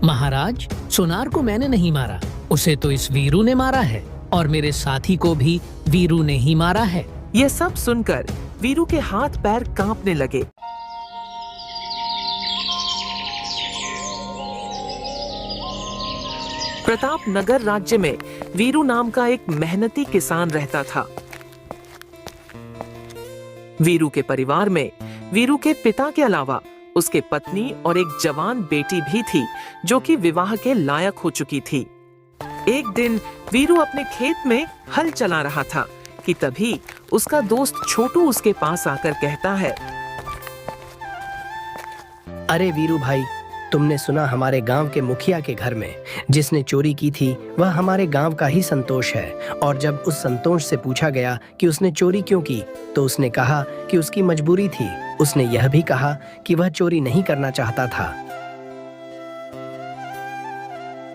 महाराज, सोनार को मैंने नहीं मारा, उसे तो इस वीरू ने मारा है और मेरे साथी को भी वीरू ने ही मारा है। यह सब सुनकर वीरू के हाथ पैर कांपने लगे। प्रताप नगर राज्य में वीरू नाम का एक मेहनती किसान रहता था। वीरू के परिवार में वीरू के पिता के अलावा उसके पत्नी और एक जवान बेटी भी थी जो कि विवाह के लायक हो चुकी थी। एक दिन वीरू अपने खेत में हल चला रहा था कि तभी उसका दोस्त छोटू उसके पास आकर कहता है, अरे वीरू भाई, तुमने सुना हमारे गांव के मुखिया के घर में जिसने चोरी की थी वह हमारे गांव का ही संतोष है। और जब उस संतोष से पूछा गया कि उसने चोरी क्यों की तो उसने कहा कि उसकी मजबूरी थी। उसने यह भी कहा कि वह चोरी नहीं करना चाहता था।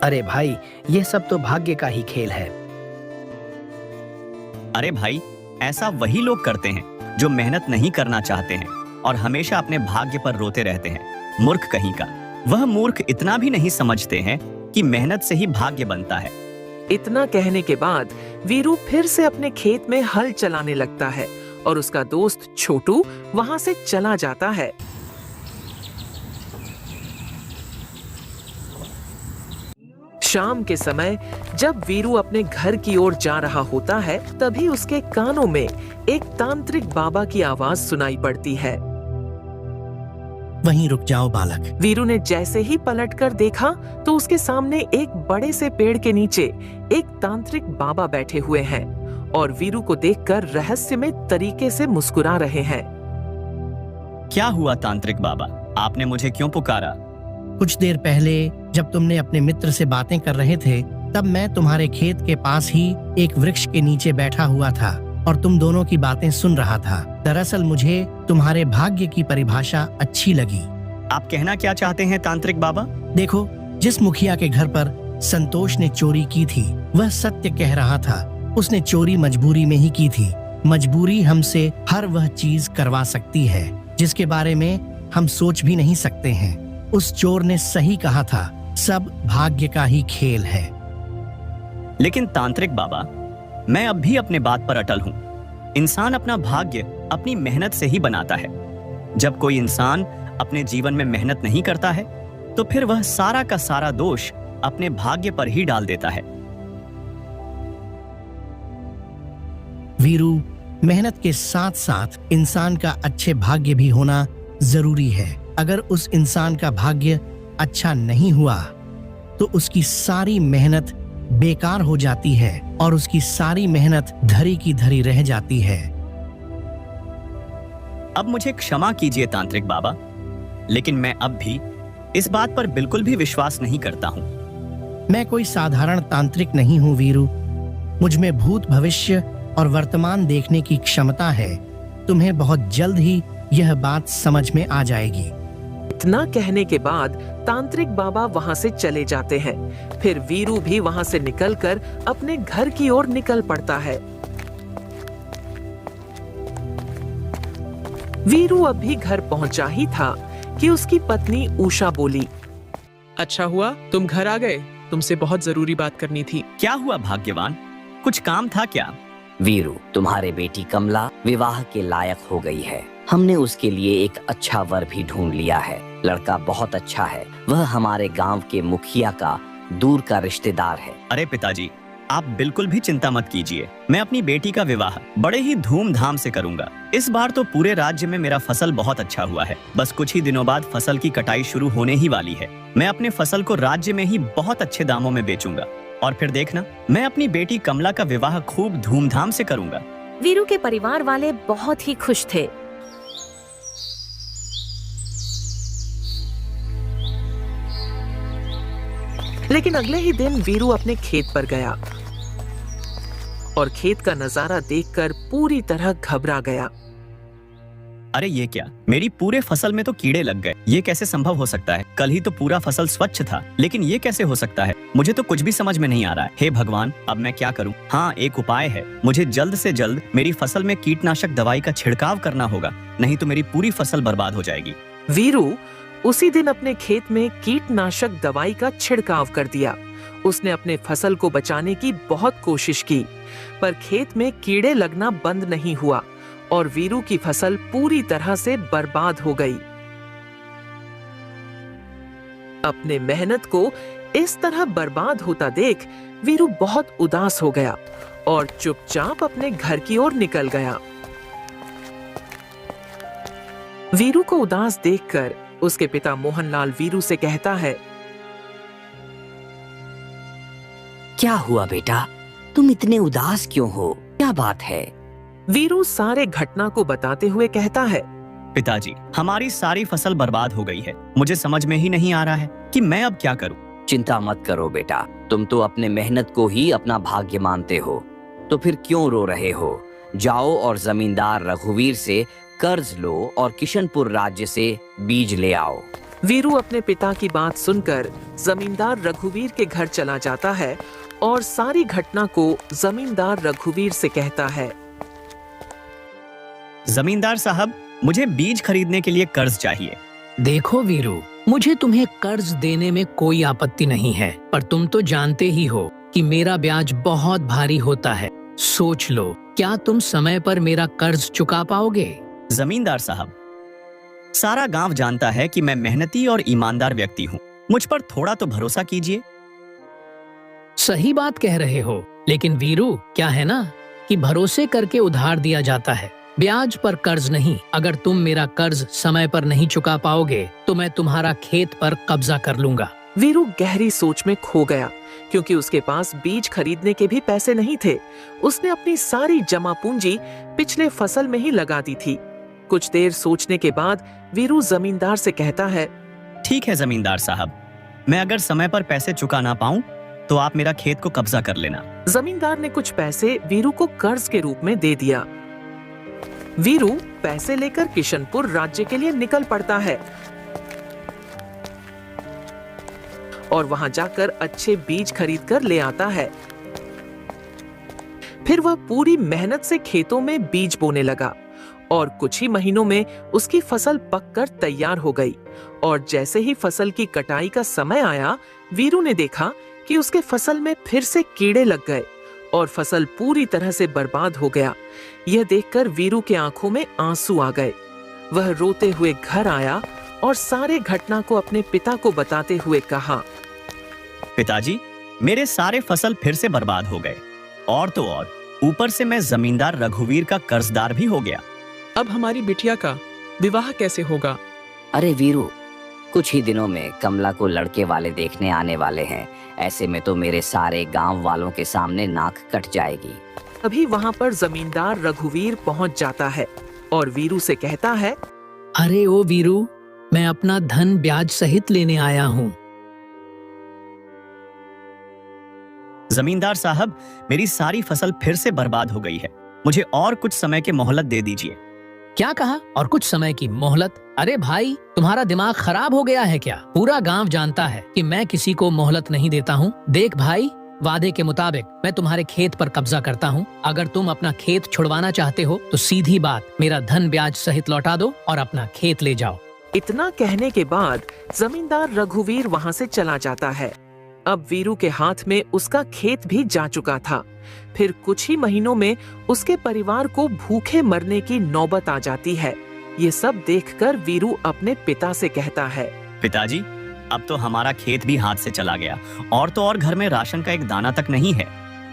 अरे भाई, यह सब तो भाग्य का ही खेल है। अरे भाई, ऐसा वही लोग करते हैं जो मेहनत नहीं करना चाहते हैं और हमेशा अपने भाग्य पर रोते रहते हैं। मूर्ख कहीं का। वह मूर्ख इतना भी नहीं समझते हैं कि मेहनत से ही भाग्य बनता है। इतना कहने के बाद वीरू फिर से अपने खेत में हल चलाने लगता है और उसका दोस्त छोटू वहां से चला जाता है। शाम के समय जब वीरू अपने घर की ओर जा रहा होता है तभी उसके कानों में एक तांत्रिक बाबा की आवाज सुनाई पड़ती है। वहीं रुक जाओ बालक। वीरू ने जैसे ही पलटकर देखा तो उसके सामने एक बड़े से पेड़ के नीचे एक तांत्रिक बाबा बैठे हुए हैं और वीरू को देखकर रहस्यमय तरीके से मुस्कुरा रहे हैं। क्या हुआ तांत्रिक बाबा, आपने मुझे क्यों पुकारा? कुछ देर पहले जब तुमने अपने मित्र से बातें कर रहे थे तब मैं तुम्हारे खेत के पास ही एक वृक्ष के नीचे बैठा हुआ था और तुम दोनों की बातें सुन रहा था। दरअसल मुझे तुम्हारे भाग्य की परिभाषा अच्छी लगी। आप कहना क्या चाहते हैं तांत्रिक बाबा? देखो, जिस मुखिया के घर पर संतोष ने चोरी की थी वह सत्य कह रहा था। उसने चोरी मजबूरी में ही की थी। मजबूरी हमसे हर वह चीज करवा सकती है जिसके बारे में हम सोच भी नहीं सकते हैं। उस चोर ने सही कहा था, सब भाग्य का ही खेल है। लेकिन तांत्रिक बाबा, मैं अब भी अपने बात पर अटल हूँ। इंसान अपना भाग्य अपनी मेहनत से ही बनाता है। जब कोई इंसान अपने जीवन में मेहनत नहीं करता है तो फिर वह सारा का सारा दोष अपने भाग्य पर ही डाल देता है। वीरू, मेहनत के साथ साथ इंसान का अच्छे भाग्य भी होना जरूरी है। अगर उस इंसान का भाग्य अच्छा नहीं हुआ तो उसकी सारी मेहनत बेकार हो जाती है और उसकी सारी मेहनत धरी की धरी रह जाती है। अब मुझे क्षमा कीजिए तांत्रिक बाबा, लेकिन मैं अब भी इस बात पर बिल्कुल भी विश्वास नहीं करता हूँ। मैं कोई साधारण तांत्रिक नहीं हूँ वीरू। मुझ में भूत, भविष्य और वर्तमान देखने की क्षमता है। तुम्हें बहुत जल्द ही यह बात समझ में आ जाएगी। इतना कहने के बाद तांत्रिक बाबा वहां से चले जाते हैं। फिर वीरू भी वहां से निकलकर अपने घर की ओर निकल पड़ता है। वीरू अभी घर पहुंचा ही था कि उसकी पत्नी उषा बोली, अच्छा हुआ तुम घर आ गए, तुमसे बहुत जरूरी बात करनी थी। क्या हुआ भाग्यवान, कुछ काम था क्या? वीरू, तुम्हारी बेटी कमला विवाह के लायक हो गई है। हमने उसके लिए एक अच्छा वर भी ढूंढ लिया है। लड़का बहुत अच्छा है। वह हमारे गांव के मुखिया का दूर का रिश्तेदार है। अरे पिताजी, आप बिल्कुल भी चिंता मत कीजिए। मैं अपनी बेटी का विवाह बड़े ही धूमधाम से करूंगा। इस बार तो पूरे राज्य में मेरा फसल बहुत अच्छा हुआ है। बस कुछ ही दिनों बाद फसल की कटाई शुरू होने ही वाली है। मैं अपने फसल को राज्य में ही बहुत अच्छे दामों में बेचूंगा और फिर देखना, मैं अपनी बेटी कमला का विवाह खूब धूमधाम से करूंगा। वीरू के परिवार वाले बहुत ही खुश थे। लेकिन अगले ही दिन वीरू अपने खेत पर गया और खेत का नजारा देखकर पूरी तरह घबरा गया। अरे ये क्या, मेरी पूरे फसल में तो कीड़े लग गए। ये कैसे संभव हो सकता है? कल ही तो पूरा फसल स्वच्छ था, लेकिन ये कैसे हो सकता है? मुझे तो कुछ भी समझ में नहीं आ रहा है। हे भगवान, अब मैं क्या करूं? हाँ, एक उपाय है। मुझे जल्द से जल्द मेरी फसल में कीटनाशक दवाई का छिड़काव करना होगा, नहीं तो मेरी पूरी फसल बर्बाद हो जाएगी। वीरू उसी दिन अपने खेत में कीटनाशक दवाई का छिड़काव कर दिया। उसने अपने फसल को बचाने की बहुत कोशिश की, पर खेत में कीड़े लगना बंद नहीं हुआ और वीरू की फसल पूरी तरह से बर्बाद हो गई। अपने मेहनत को इस तरह बर्बाद होता देख वीरू बहुत उदास हो गया और चुपचाप अपने घर की ओर निकल गया। वीरू को उदास देखकर उसके पिता मोहनलाल वीरू से कहता है, क्या हुआ बेटा, तुम इतने उदास क्यों हो, क्या बात है? वीरू सारे घटना को बताते हुए कहता है, पिताजी, हमारी सारी फसल बर्बाद हो गई है। मुझे समझ में ही नहीं आ रहा है कि मैं अब क्या करूं। चिंता मत करो बेटा, तुम तो अपने मेहनत को ही अपना भाग्य मानते हो, तो फिर क्यों रो रहे हो? जाओ और जमींदार रघुवीर से कर्ज लो और किशनपुर राज्य से बीज ले आओ। वीरू अपने पिता की बात सुनकर जमींदार रघुवीर के घर चला जाता है और सारी घटना को जमींदार रघुवीर से कहता है। जमींदार साहब, मुझे बीज खरीदने के लिए कर्ज चाहिए। देखो वीरू, मुझे तुम्हें कर्ज देने में कोई आपत्ति नहीं है, पर तुम तो जानते ही हो कि मेरा ब्याज बहुत भारी होता है। सोच लो, क्या तुम समय पर मेरा कर्ज चुका पाओगे? जमींदार साहब, सारा गांव जानता है कि मैं मेहनती और ईमानदार व्यक्ति हूँ। मुझ पर थोड़ा तो भरोसा कीजिए। सही बात कह रहे हो, लेकिन वीरू, क्या है ना कि भरोसे करके उधार दिया जाता है, ब्याज पर कर्ज नहीं। अगर तुम मेरा कर्ज समय पर नहीं चुका पाओगे तो मैं तुम्हारा खेत पर कब्जा कर लूंगा। वीरू गहरी सोच में खो गया, क्योंकि उसके पास बीज खरीदने के भी पैसे नहीं थे। उसने अपनी सारी जमा पूंजी पिछले फसल में ही लगा दी थी। कुछ देर सोचने के बाद वीरू जमींदार से कहता है, ठीक है जमींदार साहब, मैं अगर समय पर पैसे चुका ना पाऊं तो आप मेरा खेत को कब्जा कर लेना। जमींदार ने कुछ पैसे वीरू को कर्ज के रूप में दे दिया। वीरू पैसे लेकर किशनपुर राज्य के लिए निकल पड़ता है और वहां जाकर अच्छे बीज खरीद कर ले आता है। फिर वह पूरी मेहनत से खेतों में बीज बोने लगा और कुछ ही महीनों में उसकी फसल पककर तैयार हो गई। और जैसे ही फसल की कटाई का समय आया, वीरू ने देखा कि उसके फसल में फिर से कीड़े लग गए और फसल पूरी तरह से बर्बाद हो गया। यह देखकर वीरू के आंखों में आंसू आ गए। वह रोते हुए घर आया और सारे घटना को अपने पिता को बताते हुए कहा, पिताजी, मेरे सारे फसल फिर से बर्बाद हो गए और तो और ऊपर से मैं जमींदार रघुवीर का कर्जदार भी हो गया। अब हमारी बिटिया का विवाह कैसे होगा? अरे वीरू, कुछ ही दिनों में कमला को लड़के वाले देखने आने वाले हैं। ऐसे में तो मेरे सारे गांव वालों के सामने नाक कट जाएगी। अभी वहां पर जमींदार रघुवीर पहुंच जाता है और वीरू से कहता है, अरे ओ वीरू, मैं अपना धन ब्याज सहित लेने आया हूँ। जमींदार साहब, मेरी सारी फसल फिर से बर्बाद हो गई है। मुझे और कुछ समय की मोहलत दे दीजिए। क्या कहा? और कुछ समय की मोहलत? अरे भाई, तुम्हारा दिमाग खराब हो गया है क्या? पूरा गांव जानता है कि मैं किसी को मोहलत नहीं देता हूँ। देख भाई, वादे के मुताबिक मैं तुम्हारे खेत पर कब्जा करता हूँ। अगर तुम अपना खेत छुड़वाना चाहते हो तो सीधी बात, मेरा धन ब्याज सहित लौटा दो और अपना खेत ले जाओ। इतना कहने के बाद जमींदार रघुवीर वहां से चला जाता है। अब वीरू के हाथ में उसका खेत भी जा चुका था। फिर कुछ ही महीनों में उसके परिवार को भूखे मरने की नौबत आ जाती है। ये सब देखकर वीरू अपने पिता से कहता है, पिताजी, अब तो हमारा खेत भी हाथ से चला गया और तो और घर में राशन का एक दाना तक नहीं है।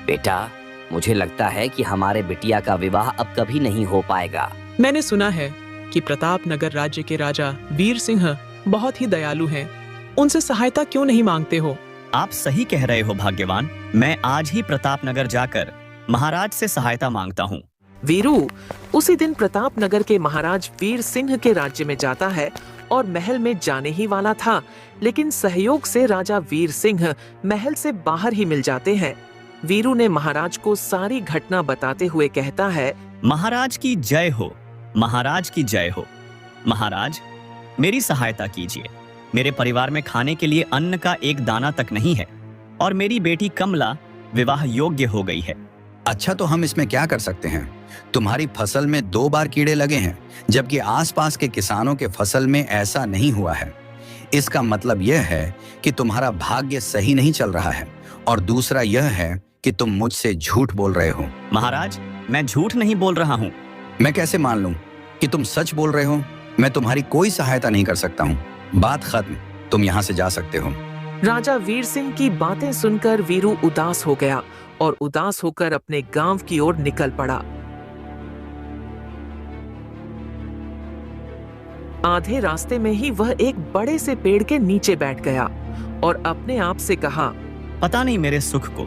बेटा, मुझे लगता है कि हमारे बिटिया का विवाह अब कभी नहीं हो पाएगा। मैंने सुना है कि प्रतापनगर राज्य के राजा वीर सिंह बहुत ही दयालु हैं। उनसे सहायता क्यों नहीं मांगते हो? आप सही कह रहे हो भाग्यवान। मैं आज ही प्रतापनगर जाकर महाराज से सहायता मांगता हूँ। वीरू उसी दिन प्रतापनगर के महाराज वीर सिंह के राज्य में जाता है और महल में जाने ही वाला था, लेकिन सहयोग से राजा वीर सिंह महल से बाहर ही मिल जाते हैं। वीरू ने महाराज को सारी घटना बताते हुए कहता है, महाराज की जय हो, महाराज की जय हो। महाराज, मेरी सहायता कीजिए। मेरे परिवार में खाने के लिए अन्न का एक दाना तक नहीं है और मेरी बेटी कमला विवाह योग्य हो गई है। अच्छा, तो हम इसमें क्या कर सकते हैं? तुम्हारी फसल में 2 बार कीड़े लगे हैं, जबकि आसपास के किसानों के फसल में ऐसा नहीं हुआ है। इसका मतलब यह है कि तुम्हारा भाग्य सही नहीं चल रहा है, और दूसरा यह है कि तुम मुझसे झूठ बोल रहे हो। महाराज, मैं झूठ नहीं बोल रहा हूँ। मैं कैसे मान लूं कि तुम सच बोल रहे हो? मैं तुम्हारी कोई सहायता नहीं कर सकता हूँ। बात खत्म, तुम यहाँ से जा सकते हो। राजा वीर सिंह की बातें सुनकर वीरू उदास हो गया और उदास होकर अपने गांव की ओर निकल पड़ा। आधे रास्ते में ही वह एक बड़े से पेड़ के नीचे बैठ गया और अपने आप से कहा, पता नहीं मेरे सुख को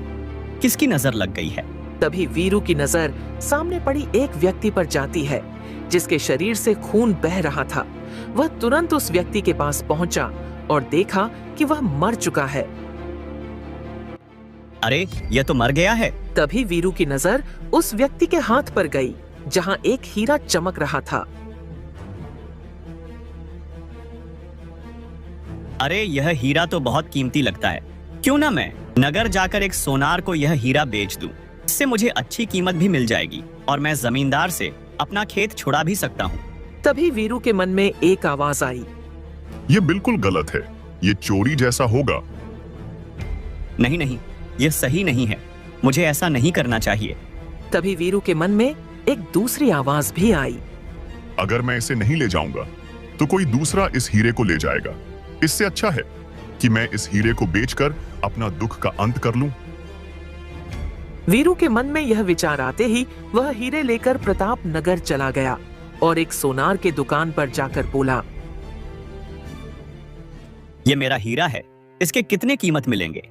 किसकी नजर लग गई है। तभी वीरू की नजर सामने पड़ी एक व्यक्ति पर जाती है जिसके शरीर से खून बह रहा था। वह तुरंत उस व्यक्ति के पास पहुंचा और देखा कि वह मर चुका है। अरे, यह तो मर गया है। तभी वीरू की नजर उस व्यक्ति के हाथ पर गई जहां एक हीरा चमक रहा था। अरे, यह हीरा तो बहुत कीमती लगता है। क्यों ना मैं नगर जाकर एक सोनार को यह हीरा बेच दूं। इससे मुझे अच्छी कीमत भी मिल जाएगी और मैं जमींदार से अपना खेत छुड़ा भी सकता हूँ। तभी वीरू के मन में एक आवाज आई, ये बिल्कुल गलत है, ये चोरी जैसा होगा। नहीं नहीं, यह सही नहीं है, मुझे ऐसा नहीं करना चाहिए। तभी वीरू के मन में एक दूसरी आवाज भी आई, अगर मैं इसे नहीं ले जाऊंगा तो कोई दूसरा इस हीरे को ले जाएगा। इससे अच्छा है कि मैं इस हीरे को बेचकर अपना दुख का अंत कर लूं। वीरू के मन में यह विचार आते ही वह हीरे लेकर प्रताप नगर चला गया और एक सोनार के दुकान पर जाकर बोला, यह मेरा हीरा है, इसके कितने कीमत मिलेंगे?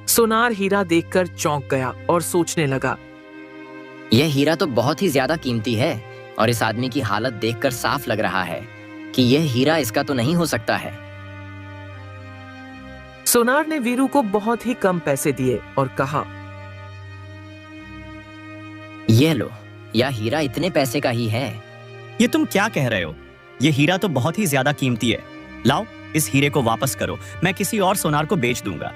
सोनार हीरा देखकर चौंक गया और सोचने लगा, यह हीरा तो बहुत ही ज्यादा कीमती है और इस आदमी की हालत देखकर साफ लग रहा है कि यह हीरा इसका तो नहीं हो सकता है। सोनार ने वीरू को बहुत ही कम पैसे दिए और कहा, यह लो, यह हीरा इतने पैसे का ही है। ये तुम क्या कह रहे हो? ये हीरा तो बहुत ही ज्यादा कीमती है। लाओ, इस हीरे को वापस करो, मैं किसी और सोनार को बेच दूंगा।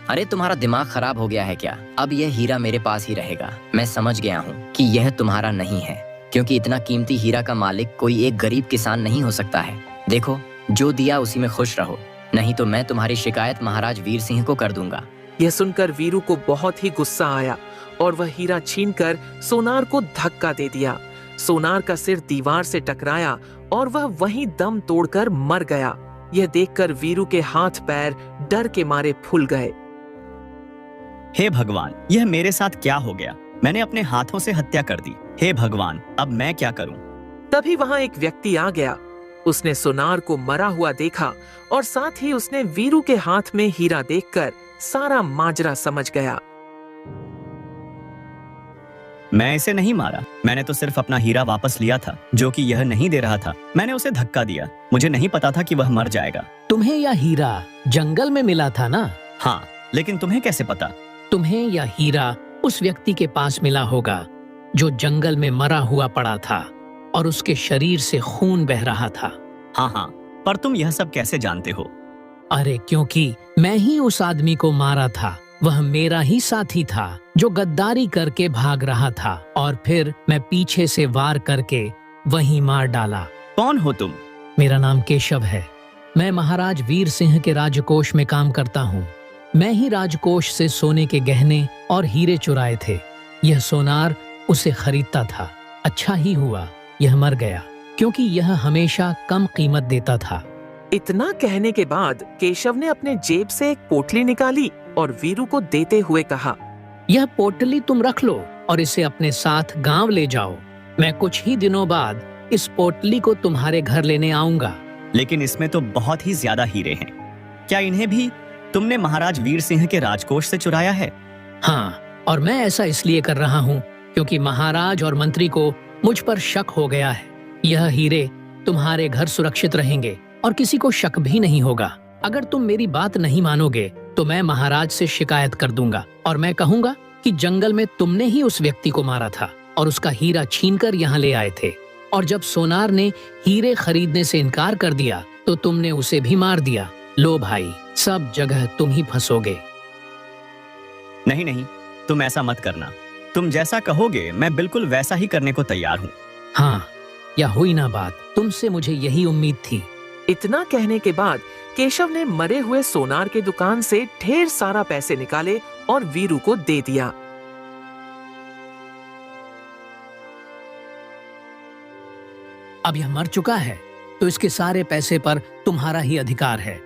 अरे, तुम्हारा दिमाग खराब हो गया है क्या? अब यह हीरा मेरे पास ही रहेगा। मैं समझ गया हूँ कि यह तुम्हारा नहीं है, क्योंकि इतना कीमती हीरा का मालिक कोई एक गरीब किसान नहीं हो सकता है। देखो, जो दिया उसी में खुश रहो, नहीं तो मैं तुम्हारी शिकायत महाराज वीर सिंह को कर दूंगा। यह सुनकर वीरू को बहुत ही गुस्सा आया और वह हीरा छीनकर सोनार को धक्का दे दिया। सोनार का सिर दीवार से टकराया और वह वहीं दम तोड़कर मर गया। यह देखकर वीरू के हाथ पैर डर के मारे फूल गए। हे भगवान, यह मेरे साथ क्या हो गया? मैंने अपने हाथों से हत्या कर दी। हे भगवान, अब मैं क्या करूं? तभी वहां एक व्यक्ति आ गया। उसने सोनार को मरा हुआ देखा और साथ ही उसने वीरू के हाथ में हीरा देखकर सारा माजरा समझ गया। मैं इसे नहीं मारा, मैंने तो सिर्फ अपना हीरा वापस लिया था, जो कि यह नहीं दे रहा था। मैंने उसे धक्का दिया, मुझे नहीं पता था कि वह मर जाएगा। तुम्हें यह हीरा जंगल में मिला था ना? हाँ, लेकिन तुम्हें कैसे पता? तुम्हें यह हीरा उस व्यक्ति के पास मिला होगा जो जंगल में मरा हुआ पड़ा था और उसके शरीर से खून बह रहा था। हाँ हाँ, पर तुम यह सब कैसे जानते हो? अरे, क्योंकि मैं ही उस आदमी को मारा था। वह मेरा ही साथी था जो गद्दारी करके भाग रहा था और फिर मैं पीछे से वार करके वहीं मार डाला। कौन हो तुम? मेरा नाम केशव है। मैं महाराज वीर सिंह के राजकोष में काम करता हूँ। मैं ही राजकोष से सोने के गहने और हीरे चुराए थे। यह सोनार उसे खरीदता था। अच्छा ही हुआ यह मर गया, क्योंकि यह हमेशा कम कीमत देता था। इतना कहने के बाद केशव ने अपने जेब से एक पोटली निकाली और वीरू को देते हुए कहा, यह पोटली तुम रख लो और इसे अपने साथ गांव ले जाओ। मैं कुछ ही दिनों बाद इस पोटली को तुम्हारे घर लेने आऊंगा। लेकिन इसमें तो बहुत ही ज्यादा हीरे हैं। क्या इन्हें भी तुमने महाराज वीर सिंह के राजकोष से चुराया है? हाँ, और मैं ऐसा इसलिए कर रहा हूँ क्योंकि महाराज और मंत्री को मुझ पर शक हो गया है। यह हीरे तुम्हारे घर सुरक्षित रहेंगे और किसी को शक भी नहीं होगा। अगर तुम मेरी बात नहीं मानोगे तो मैं महाराज से शिकायत कर दूंगा और मैं कहूंगा कि जंगल में तुमने ही उस व्यक्ति को मारा था और उसका हीरा छीनकर यहाँ ले आए थे। और जब सोनार ने हीरे खरीदने से इनकार कर दिया तो तुमने उसे भी मार दिया। लो भाई, सब जगह तुम ही फंसोगे। नहीं नहीं, तुम ऐसा मत करना। तुम जैसा कहोगे मैं बिल्कुल वैसा ही करने को तैयार हूँ। हाँ, या हुई ना बात, तुमसे मुझे यही उम्मीद थी। इतना कहने के बाद केशव ने मरे हुए सोनार के दुकान से ढेर सारा पैसे निकाले और वीरू को दे दिया। अब यह मर चुका है तो इसके सारे पैसे पर तुम्हारा ही अधिकार है।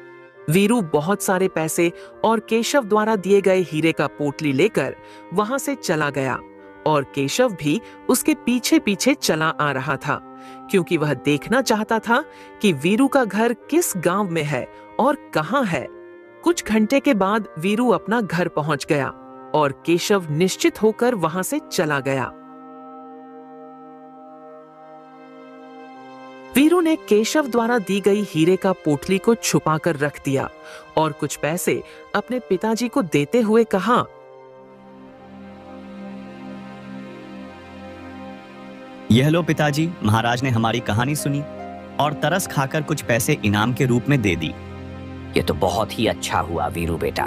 वीरू बहुत सारे पैसे और केशव द्वारा दिए गए हीरे का पोटली लेकर वहां से चला गया और केशव भी उसके पीछे पीछे चला आ रहा था, क्योंकि वह देखना चाहता था कि वीरू का घर किस गांव में है और कहां है। कुछ घंटे के बाद वीरू अपना घर पहुंच गया और केशव निश्चित होकर वहां से चला गया। वीरू ने केशव द्वारा दी गई हीरे का पोटली को छुपाकर रख दिया और कुछ पैसे अपने पिताजी को देते हुए कहा, यह लो पिताजी, महाराज ने हमारी कहानी सुनी और तरस खाकर कुछ पैसे इनाम के रूप में दे दी। ये तो बहुत ही अच्छा हुआ वीरू बेटा।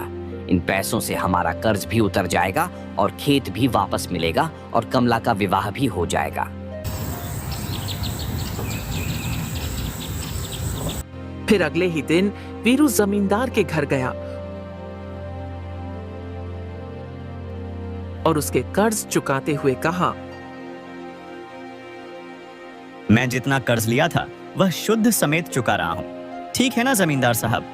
इन पैसों से हमारा कर्ज भी उतर जाएगा और खेत भी वापस मिलेगा और कमला का विवाह भी हो जाएगा। फिर अगले ही दिन वीरू जमींदार के घर गया और उसके कर्ज चुकाते हुए कहा, मैं जितना कर्ज लिया था वह शुद्ध समेत चुका रहा हूँ। ठीक है ना जमींदार साहब?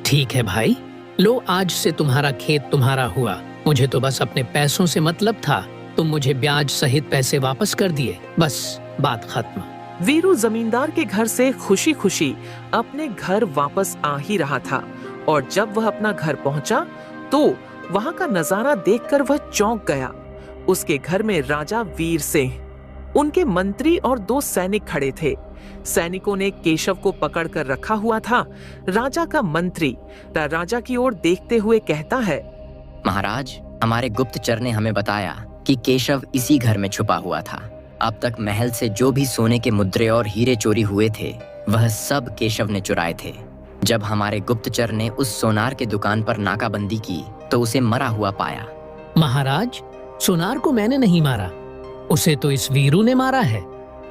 ठीक है भाई, लो आज से तुम्हारा खेत तुम्हारा हुआ। मुझे तो बस अपने पैसों से मतलब था, तुम मुझे ब्याज सहित पैसे वापस कर दिए, बस बात खत्म। वीरू जमींदार के घर से खुशी खुशी अपने घर वापस आ ही रहा था और जब वह अपना घर पहुंचा तो वहां का नजारा देखकर वह चौंक गया। उसके घर में राजा वीर सिंह, उनके मंत्री और 2 सैनिक खड़े थे। सैनिकों ने केशव को पकड़कर रखा हुआ था। राजा का मंत्री राजा की ओर देखते हुए कहता है, महाराज, हमारे गुप्तचर ने हमें बताया कि केशव इसी घर में छुपा हुआ था। अब तक महल से जो भी सोने के मुद्रे और हीरे चोरी हुए थे वह सब केशव ने चुराए थे। जब हमारे गुप्तचर ने उस सोनार के दुकान पर नाकाबंदी की तो उसे मरा हुआ पाया। महाराज, सोनार को मैंने नहीं मारा, उसे तो इस वीरू ने मारा है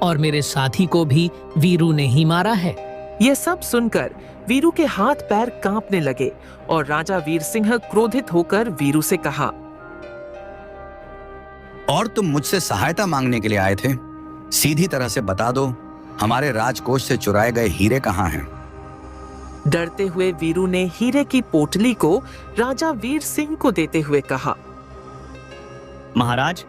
और मेरे साथी को भी वीरू ने ही मारा है। यह सब सुनकर वीरू के हाथ पैर कांपने लगे और राजा वीर सिंह क्रोधित होकर वीरू से कहा, और तुम मुझसे सहायता मांगने के लिए आए थे? सीधी तरह से बता दो, हमारे राजकोष से चुराए गए हीरे कहाँ हैं? डरते हुए वीरू ने हीरे की पोटली को राजा वीर सिंह को देते हुए कहा, महाराज,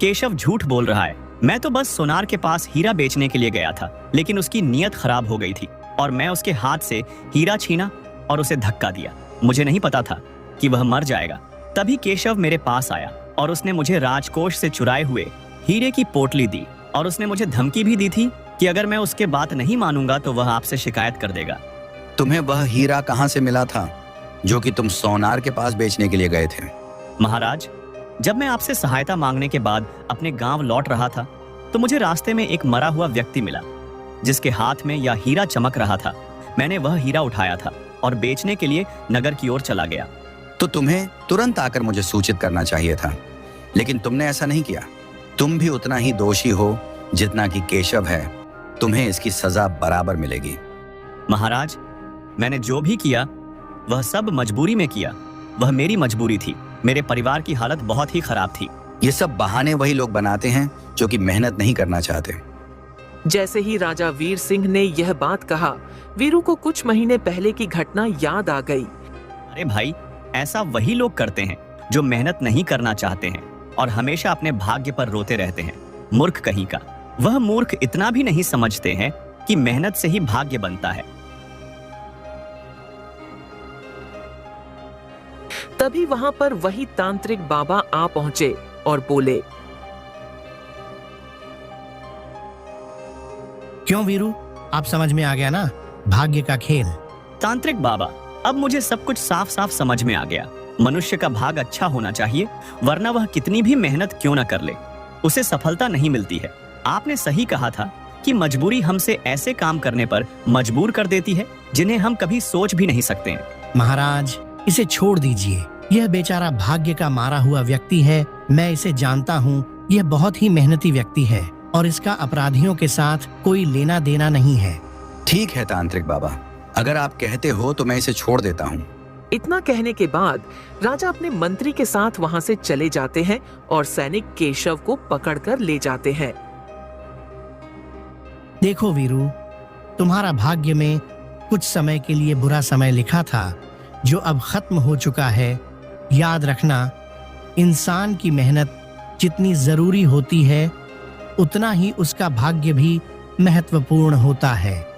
केशव झूठ बोल रहा है। मैं तो बस सोनार के पास हीरा बेचने के लिए गया था, लेकिन उसकी नीयत खराब हो गई थी और मैं उसके हाथ से हीरा छीना और उसे धक्का दिया। मुझे नहीं पता था कि वह मर जाएगा। तभी केशव मेरे पास आया और उसने मुझे राजकोष से चुराए हुए हीरे की पोटली दी और उसने मुझे धमकी भी दी थी कि अगर मैं उसके बात नहीं मानूंगा तो वह आपसे शिकायत कर देगा। तुम्हें वह हीरा कहाँ से मिला था जो कि तुम सोनार के पास बेचने के लिए गए थे? महाराज, जब मैं आपसे सहायता मांगने के बाद अपने गांव लौट रहा था तो मुझे रास्ते में एक मरा हुआ व्यक्ति मिला जिसके हाथ में यह हीरा चमक रहा था। मैंने वह हीरा उठाया था और बेचने के लिए नगर की ओर चला गया। तो तुम्हें तुरंत आकर मुझे सूचित करना चाहिए था, लेकिन तुमने ऐसा नहीं किया। तुम भी उतना ही दोषी हो जितना कि केशव है। तुम्हें इसकी सजा बराबर मिलेगी। महाराज, मैंने जो भी किया वह सब मजबूरी में किया। वह मेरी मजबूरी थी। मेरे परिवार की हालत बहुत ही खराब थी। ये सब बहाने वही लोग बनाते हैं जो कि मेहनत नहीं करना चाहते। जैसे ही राजा वीर सिंह ने यह बात कहा, वीरू को कुछ महीने पहले की घटना याद आ गई। अरे भाई, ऐसा वही लोग करते हैं जो मेहनत नहीं करना चाहते हैं और हमेशा अपने भाग्य पर रोते रहते हैं। मूर्ख कहीं का। वह मूर्ख इतना भी नहीं समझते हैं कि मेहनत से ही भाग्य बनता है। तभी वहां पर वही तांत्रिक बाबा आ पहुंचे और बोले, क्यों वीरू, आप समझ में आ गया ना, भाग्य का खेल। तांत्रिक बाबा, अब मुझे सब कुछ साफ साफ समझ में आ गया। मनुष्य का भाग अच्छा होना चाहिए, वरना वह कितनी भी मेहनत क्यों न कर ले, उसे सफलता नहीं मिलती है। आपने सही कहा था कि मजबूरी हमसे ऐसे काम करने पर मजबूर कर देती है जिन्हें हम कभी सोच भी नहीं सकते हैं। महाराज, इसे छोड़ दीजिए। यह बेचारा भाग्य का मारा हुआ व्यक्ति है। मैं इसे जानता हूँ। यह बहुत ही मेहनती व्यक्ति है। और इसका अपराधियों के साथ कोई लेना देना नहीं है। ठीक है तांत्रिक बाबा, अगर आप कहते हो तो मैं इसे छोड़ देता हूँ। इतना कहने के बाद राजा अपने मंत्री के साथ वहां से चले जाते हैं और सैनिक केशव को पकड़कर ले जाते हैं। देखो वीरू, तुम्हारा भाग्य में कुछ समय के लिए बुरा समय लिखा था जो अब खत्म हो चुका है। याद रखना, इंसान की मेहनत जितनी जरूरी होती है उतना ही उसका भाग्य भी महत्वपूर्ण होता है।